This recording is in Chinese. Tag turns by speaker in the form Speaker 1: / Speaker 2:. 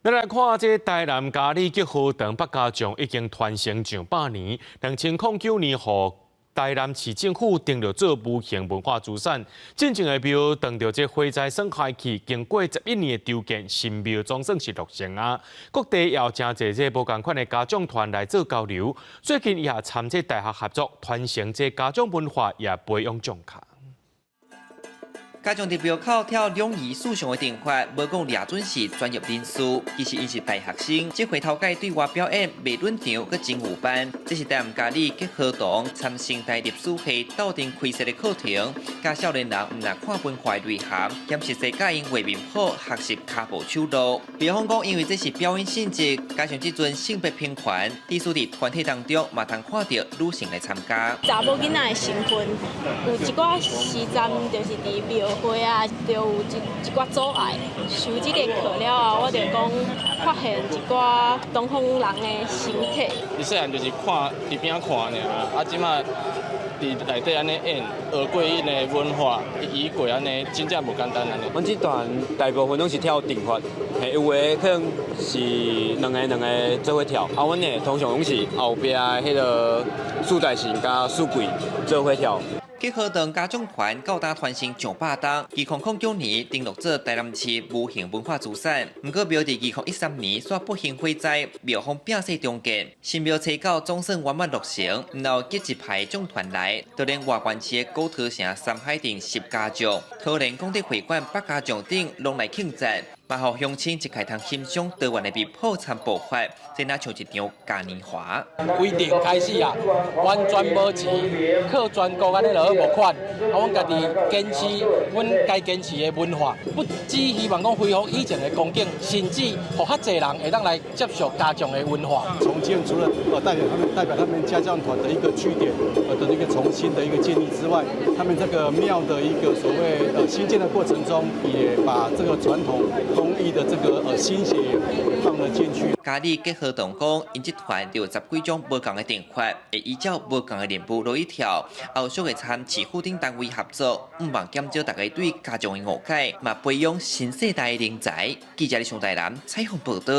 Speaker 1: 咱来看这台南嘉里结合堂北家将已经传承上百年，2009年互台南市政府定了做无形文化资产。进前的庙当着这火灾生害期，经过11年的筹建，新庙总算是落成啊。各地也有真侪这无共款的家长团来做交流，最近也参这大学合作，传承这家长文化，也培养众卡。
Speaker 2: 家长伫庙口跳两仪素上的电话，无讲俩准是专业人士，其实因是大学生。这回头届对外表演未论场，佮真有班。这是台南嘉里结合堂参生态历史系斗阵开设的课程，教少年人唔但看文化内涵，兼实际教因画面谱、学习骹步手路。比方讲，因为这是表演性质，加上这阵性别平权，意思伫团体当中嘛通看到女性来参加。
Speaker 3: 查某囡仔的身份，有一寡时站就是伫庙会啊，就有一寡阻碍。修这个课了后，我就讲发现一寡东方人的形体。
Speaker 4: 以前就是看伫边看尔，即马伫内底安尼演学过因的文化，仪轨安尼，真正无简单安尼。
Speaker 5: 阮这团大部分拢是跳定法，有的可能是两个做伙跳，阮呢通常拢是后壁迄个束带型加束轨做伙跳。
Speaker 2: 结合堂家长团到达传承上百档，2009年登录做台南市无形文化资产。不过庙伫2013年煞不幸火灾，庙方变势重建，新庙初到总算圆满落成。然后结一排众团来，就连外关市的高头城、山海镇10家将，桃园功德会馆8家将等拢来庆祝。嘛，互乡亲一开通欣赏台湾的美好参步法，真那像一场嘉年华。
Speaker 6: 规定开始啊，完全无钱，靠全国安尼落去募款。阮家己坚持阮该坚持的文化，不只希望讲恢复以前的光景，甚至互较侪人会当来接受家长的文化。
Speaker 7: 重建除了代表他们家长团的一个据点的一个重新的一个建立之外，他们这个庙的一个所谓新建的过程中，也把这个传统工艺的这个心血放了进去。
Speaker 2: 嘉里结合堂讲，因这团就有10几种无同的电法，会依照无同的任务落去跳。后续会参市府等单位合作，毋忘减少大家对家长的误解，嘛培养新世代的人才。记者李上台南采访报道。